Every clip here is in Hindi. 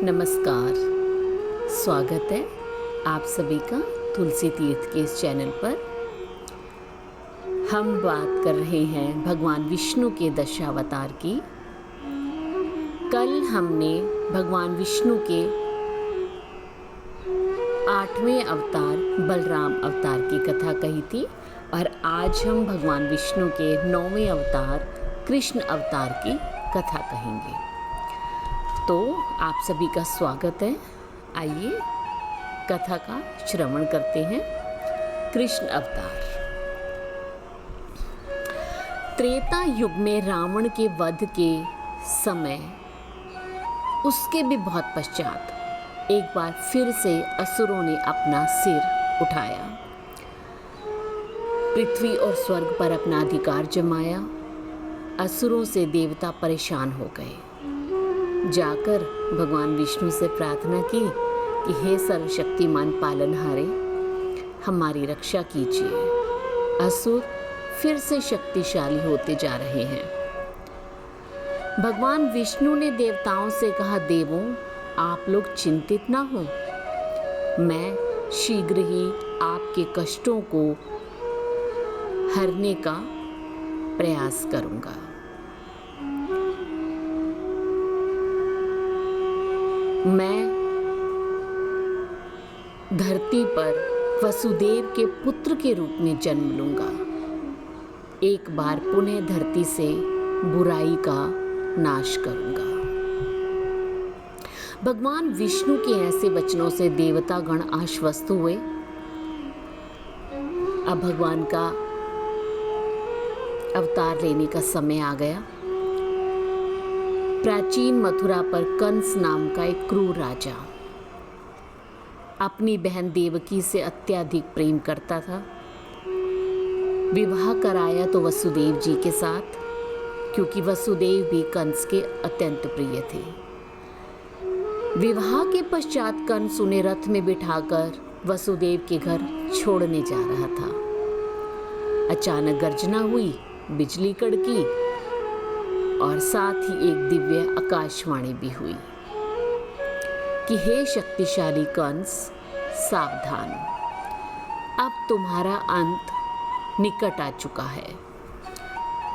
नमस्कार, स्वागत है आप सभी का तुलसी तीर्थ के इस चैनल पर। हम बात कर रहे हैं भगवान विष्णु के दशावतार की। कल हमने भगवान विष्णु के 8वें अवतार बलराम अवतार की कथा कही थी और आज हम भगवान विष्णु के 9वें अवतार कृष्ण अवतार की कथा कहेंगे। तो आप सभी का स्वागत है। आइए कथा का श्रवण करते हैं। कृष्ण अवतार। त्रेता युग में रावण के वध के समय, उसके भी बहुत पश्चात एक बार फिर से असुरों ने अपना सिर उठाया, पृथ्वी और स्वर्ग पर अपना अधिकार जमाया। असुरों से देवता परेशान हो गए। जाकर भगवान विष्णु से प्रार्थना की कि हे सर्वशक्तिमान पालनहारे, हमारी रक्षा कीजिए। असुर फिर से शक्तिशाली होते जा रहे हैं। भगवान विष्णु ने देवताओं से कहा, देवों, आप लोग चिंतित ना हो, मैं शीघ्र ही आपके कष्टों को हरने का प्रयास करूंगा। मैं धरती पर वसुदेव के पुत्र के रूप में जन्म लूंगा। एक बार पुनः धरती से बुराई का नाश करूंगा। भगवान विष्णु के ऐसे वचनों से देवता गण आश्वस्त हुए। अब भगवान का अवतार लेने का समय आ गया। प्राचीन मथुरा पर कंस नाम का एक क्रूर राजा अपनी बहन देवकी से अत्यधिक प्रेम करता था। विवाह कराया तो वसुदेव जी के साथ, क्योंकि वसुदेव भी कंस के अत्यंत प्रिय थे। विवाह के पश्चात कंस उन्हें रथ में बिठाकर वसुदेव के घर छोड़ने जा रहा था। अचानक गर्जना हुई, बिजली कड़की और साथ ही एक दिव्य आकाशवाणी भी हुई कि हे शक्तिशाली कंस, सावधान, अब तुम्हारा अंत निकट आ चुका है।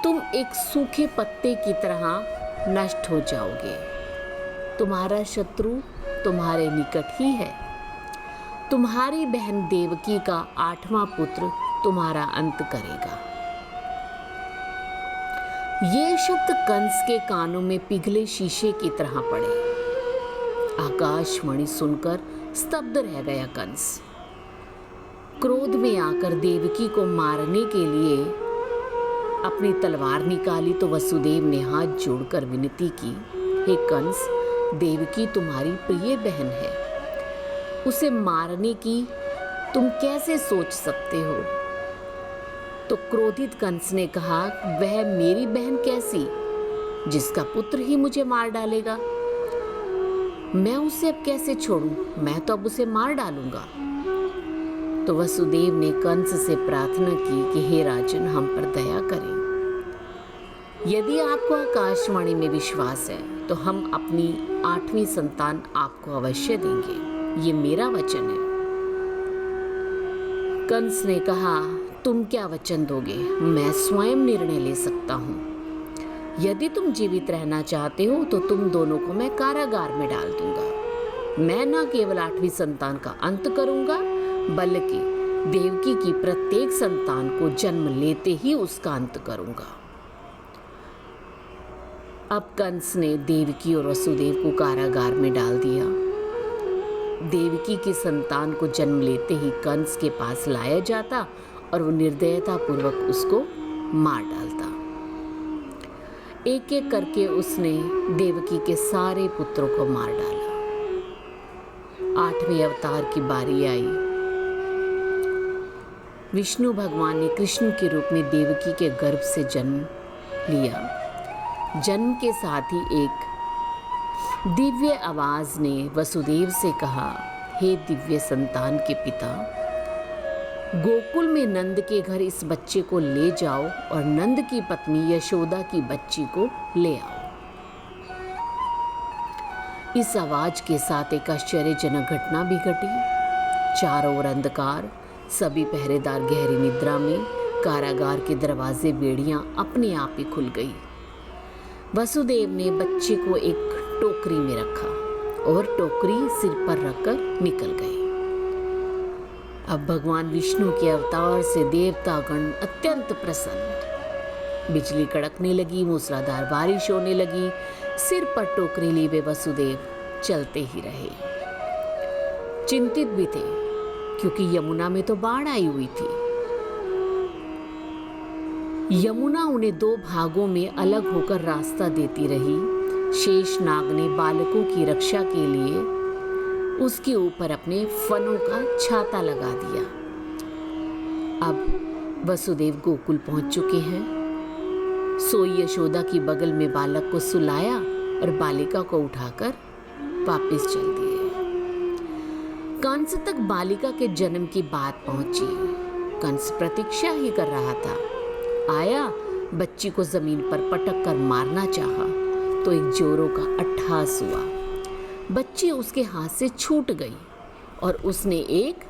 तुम एक सूखे पत्ते की तरह नष्ट हो जाओगे। तुम्हारा शत्रु तुम्हारे निकट ही है। तुम्हारी बहन देवकी का 8वां पुत्र तुम्हारा अंत करेगा। ये शब्द कंस के कानों में पिघले शीशे की तरह पड़े। आकाशवाणी सुनकर स्तब्ध रह गया कंस। क्रोध में आकर देवकी को मारने के लिए अपनी तलवार निकाली तो वसुदेव ने हाथ जोड़कर विनती की, हे कंस, देवकी तुम्हारी प्रिय बहन है, उसे मारने की तुम कैसे सोच सकते हो? तो क्रोधित कंस ने कहा, वह मेरी बहन कैसी, जिसका पुत्र ही मुझे मार डालेगा? मैं उसे अब कैसे छोड़ूं? मैं तो अब उसे मार डालूंगा। तो वसुदेव ने कंस से प्रार्थना की कि हे राजन, हम पर दया करें। यदि आपको आकाशवाणी में विश्वास है तो हम अपनी 8वीं संतान आपको अवश्य देंगे। ये मेरा वचन है। कंस ने कहा, तुम क्या वचन दोगे? मैं स्वयं निर्णय ले सकता हूँ। यदि तुम जीवित रहना चाहते हो तो तुम दोनों को मैं कारागार में डाल दूंगा। मैं न केवल 8वीं संतान का अंत करूंगा, बल्कि देवकी की प्रत्येक संतान को जन्म लेते ही उसका अंत करूंगा। अब कंस ने देवकी और वसुदेव को कारागार में डाल दिया। देवकी की संतान को जन्म लेते ही कंस के पास लाया जाता और वो निर्दयता पूर्वक उसको मार डालता। एक एक करके उसने देवकी के सारे पुत्रों को मार डाला। 8वें अवतार की बारी आई। विष्णु भगवान ने कृष्ण के रूप में देवकी के गर्भ से जन्म लिया। जन्म के साथ ही एक दिव्य आवाज ने वसुदेव से कहा, हे दिव्य संतान के पिता, गोकुल में नंद के घर इस बच्चे को ले जाओ और नंद की पत्नी यशोदा की बच्ची को ले आओ। इस आवाज के साथ एक आश्चर्यजनक घटना भी घटी। चारों ओर अंधकार, सभी पहरेदार गहरी निद्रा में। कारागार के दरवाजे, बेड़ियां अपने आप ही खुल गई। वसुदेव ने बच्चे को एक टोकरी में रखा और टोकरी सिर पर रखकर निकल गए। अब भगवान विष्णु के अवतार से देवतागण अत्यंत प्रसन्न। बिजली कड़कने लगी, मूसलाधार बारिश होने लगी। सिर पर टोकरी लिए वे वसुदेव चलते ही रहे। चिंतित भी थे क्योंकि यमुना में तो बाढ़ आई हुई थी। यमुना उन्हें दो भागों में अलग होकर रास्ता देती रही। शेषनाग ने बालकों की रक्षा के लिए उसके ऊपर अपने फनों का छाता लगा दिया। अब वसुदेव गोकुल पहुंच चुके हैं। सोई यशोदा की बगल में बालक को सुलाया और बालिका को उठाकर वापस चल दिए। कंस तक बालिका के जन्म की बात पहुंची। कंस प्रतीक्षा ही कर रहा था। आया, बच्ची को जमीन पर पटक कर मारना चाहा तो एक जोरों का अट्टहास हुआ। बच्ची उसके हाथ से छूट गई और उसने एक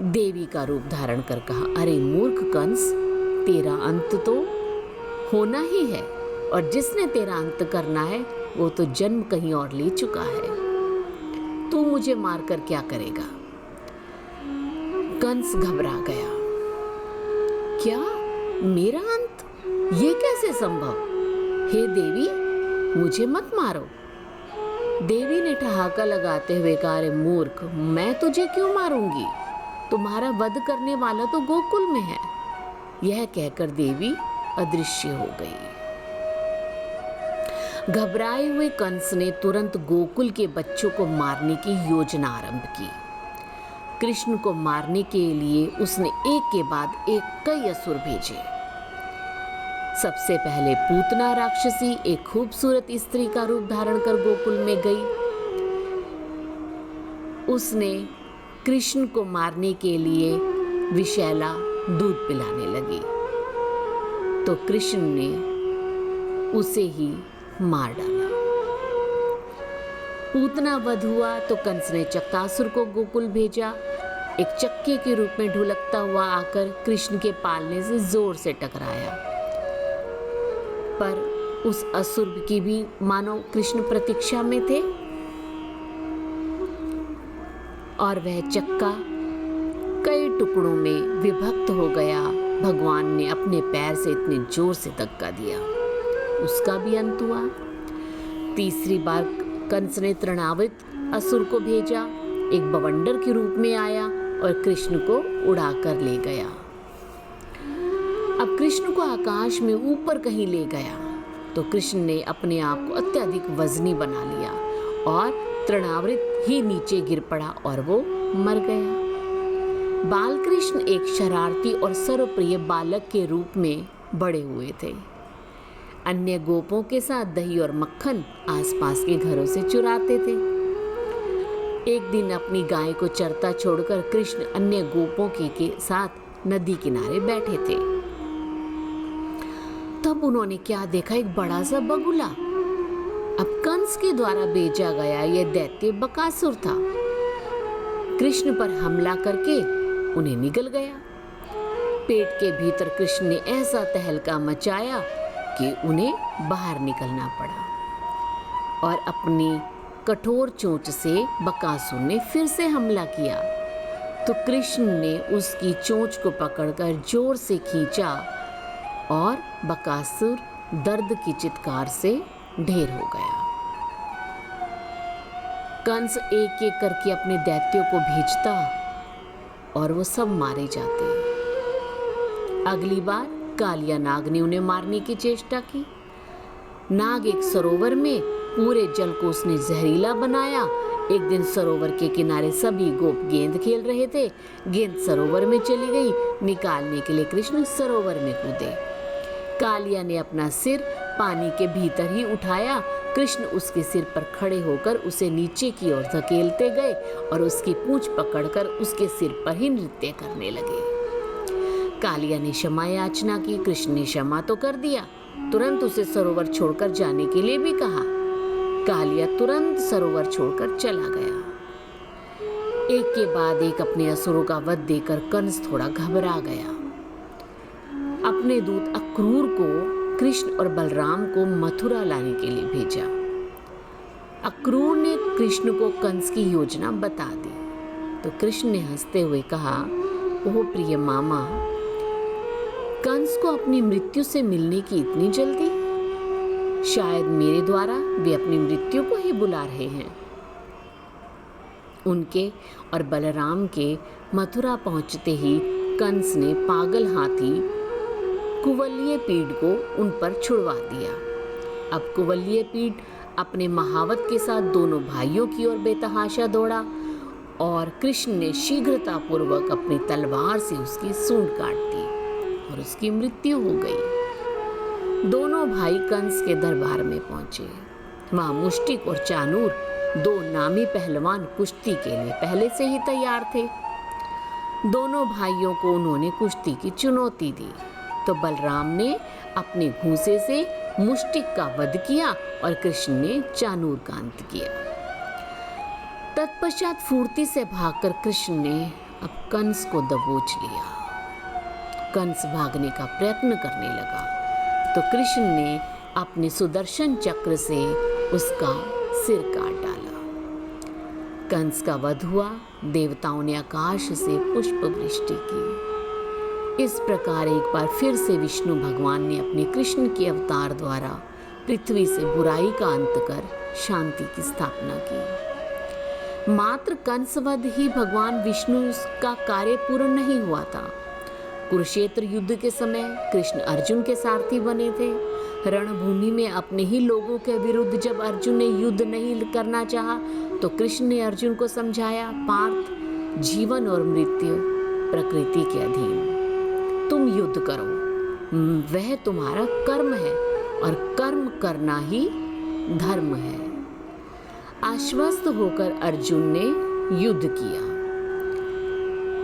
देवी का रूप धारण कर कहा, अरे मूर्ख कंस, तेरा अंत तो होना ही है और जिसने तेरा अंत करना है वो तो जन्म कहीं और ले चुका है। तू मुझे मारकर क्या करेगा? कंस घबरा गया। क्या मेरा अंत? ये कैसे संभव? हे देवी, मुझे मत मारो। देवी ने ठहाका लगाते हुए कहा, अरे मूर्ख, मैं तुझे क्यों मारूंगी? तुम्हारा वध करने वाला तो गोकुल में है। यह कहकर देवी अदृश्य हो गई। घबराए हुए कंस ने तुरंत गोकुल के बच्चों को मारने की योजना आरंभ की। कृष्ण को मारने के लिए उसने एक के बाद एक कई असुर भेजे। सबसे पहले पूतना राक्षसी एक खूबसूरत स्त्री का रूप धारण कर गोकुल में गई। उसने कृष्ण को मारने के लिए विषैला दूध पिलाने लगी तो कृष्ण ने उसे ही मार डाला। पूतना वध हुआ तो कंस ने चक्कासुर को गोकुल भेजा। एक चक्के के रूप में ढुलकता हुआ आकर कृष्ण के पालने से जोर से टकराया, पर उस असुर की भी मानो कृष्ण प्रतीक्षा में थे और वह चक्का कई टुकड़ों में विभक्त हो गया। भगवान ने अपने पैर से इतने जोर से धक्का दिया, उसका भी अंत हुआ। तीसरी बार कंस ने तृणावृत असुर को भेजा। एक बवंडर के रूप में आया और कृष्ण को उड़ाकर ले गया। अब कृष्ण को आकाश में ऊपर कहीं ले गया तो कृष्ण ने अपने आप को अत्यधिक वजनी बना लिया और तृणावृत ही नीचे गिर पड़ा और वो मर गया। बालकृष्ण एक शरारती और सर्वप्रिय बालक के रूप में बड़े हुए थे। अन्य गोपों के साथ दही और मक्खन आसपास के घरों से चुराते थे। एक दिन अपनी गाय को चरता छोड़कर कृष्ण अन्य गोपों के साथ नदी किनारे बैठे थे। तब उन्होंने क्या देखा, एक बड़ा सा बगुला। अब कंस के द्वारा भेजा गया यह दैत्य बकासुर था। कृष्ण पर हमला करके उन्हें निगल गया। पेट के भीतर कृष्ण ने ऐसा तहलका मचाया कि उन्हें बाहर निकलना पड़ा और अपनी कठोर चोंच से बकासुर ने फिर से हमला किया तो कृष्ण ने उसकी चोंच को पकड़कर जोर से खींचा और बकासुर दर्द की चित्कार से ढेर हो गया। कंस एक एक करके अपने दैत्यों को भेजता और वो सब मारे जाते। अगली बार कालिया नाग ने उन्हें मारने की चेष्टा की। नाग एक सरोवर में पूरे जल को उसने जहरीला बनाया। एक दिन सरोवर के किनारे सभी गोप गेंद खेल रहे थे। गेंद सरोवर में चली गई। निकालने के लिए कृष्ण सरोवर में कूदे। कालिया ने अपना सिर पानी के भीतर ही उठाया। कृष्ण उसके सिर पर खड़े होकर उसे नीचे की ओर धकेलते गए और उसकी पूंछ पकड़कर उसके सिर पर ही नृत्य करने लगे। कालिया ने क्षमा याचना की। कृष्ण ने क्षमा तो कर दिया, तुरंत उसे सरोवर छोड़कर जाने के लिए भी कहा। कालिया तुरंत सरोवर छोड़कर चला गया। एक के बाद एक अपने असुरों का वध देकर कंस थोड़ा घबरा गया। अपने दूत अक्रूर को कृष्ण और बलराम को मथुरा लाने के लिए भेजा। अक्रूर ने कृष्ण को कंस की योजना बता दी तो कृष्ण ने हंसते हुए कहा, ओह प्रिय मामा, कंस को अपनी मृत्यु से मिलने की इतनी जल्दी? शायद मेरे द्वारा वे अपनी मृत्यु को ही बुला रहे हैं। उनके और बलराम के मथुरा पहुंचते ही कंस ने पागल हाथी कुवलयपीड़ को उन पर छुड़वा दिया। अब कुवलयपीड़ अपने महावत के साथ दोनों भाइयों की ओर बेतहाशा दौड़ा और कृष्ण ने शीघ्रतापूर्वक अपनी तलवार से उसकी सूंड काट दी और उसकी मृत्यु हो गई। दोनों भाई कंस के दरबार में पहुंचे। वहां मुष्टिक और चानूर, दो नामी पहलवान, कुश्ती के लिए पहले से ही तैयार थे। दोनों भाइयों को उन्होंने कुश्ती की चुनौती दी तो बलराम ने अपने घूंसे से मुष्टिक का वध किया और कृष्ण ने चानूर का अंत किया। तत्पश्चात फुर्ती से भागकर कृष्ण ने अब कंस को दबोच लिया। कंस भागने का प्रयत्न करने लगा तो कृष्ण ने अपने सुदर्शन चक्र से उसका सिर काट डाला। कंस का वध हुआ। देवताओं ने आकाश से पुष्प वृष्टि की। इस प्रकार एक बार फिर से विष्णु भगवान ने अपने कृष्ण के अवतार द्वारा पृथ्वी से बुराई का अंत कर शांति की स्थापना की। मात्र कंसवध ही भगवान विष्णु का कार्य पूर्ण नहीं हुआ था। कुरुक्षेत्र युद्ध के समय कृष्ण अर्जुन के सारथी बने थे। रणभूमि में अपने ही लोगों के विरुद्ध जब अर्जुन ने युद्ध नहीं करना चाहा तो कृष्ण ने अर्जुन को समझाया, पार्थ, जीवन और मृत्यु प्रकृति के अधीन, तुम युद्ध करो, वह तुम्हारा कर्म है और कर्म करना ही धर्म है। आश्वस्त होकर अर्जुन ने युद्ध किया।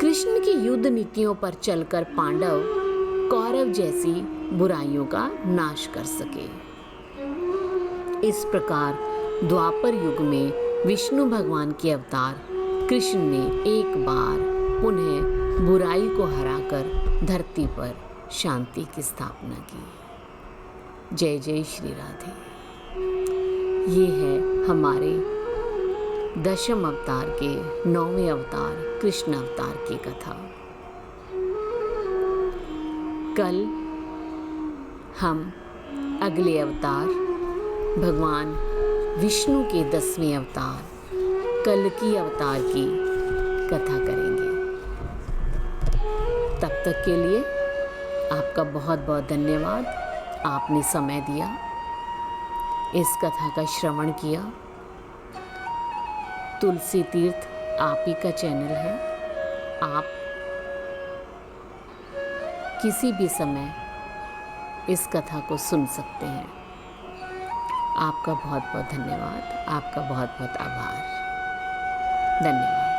कृष्ण की युद्ध नीतियों पर चलकर पांडव कौरव जैसी बुराइयों का नाश कर सके। इस प्रकार द्वापर युग में विष्णु भगवान के अवतार कृष्ण ने एक बार पुनः बुराई को हराकर धरती पर शांति की स्थापना की। जय जय श्री राधे। ये है हमारे दशम अवतार के 9वें अवतार कृष्ण अवतार की कथा। कल हम अगले अवतार भगवान विष्णु के 10वें अवतार कल्कि अवतार की कथा करेंगे। तब तक के लिए आपका बहुत बहुत धन्यवाद। आपने समय दिया, इस कथा का श्रवण किया। तुलसी तीर्थ आप ही का चैनल है। आप किसी भी समय इस कथा को सुन सकते हैं। आपका बहुत बहुत धन्यवाद। आपका बहुत बहुत आभार। धन्यवाद।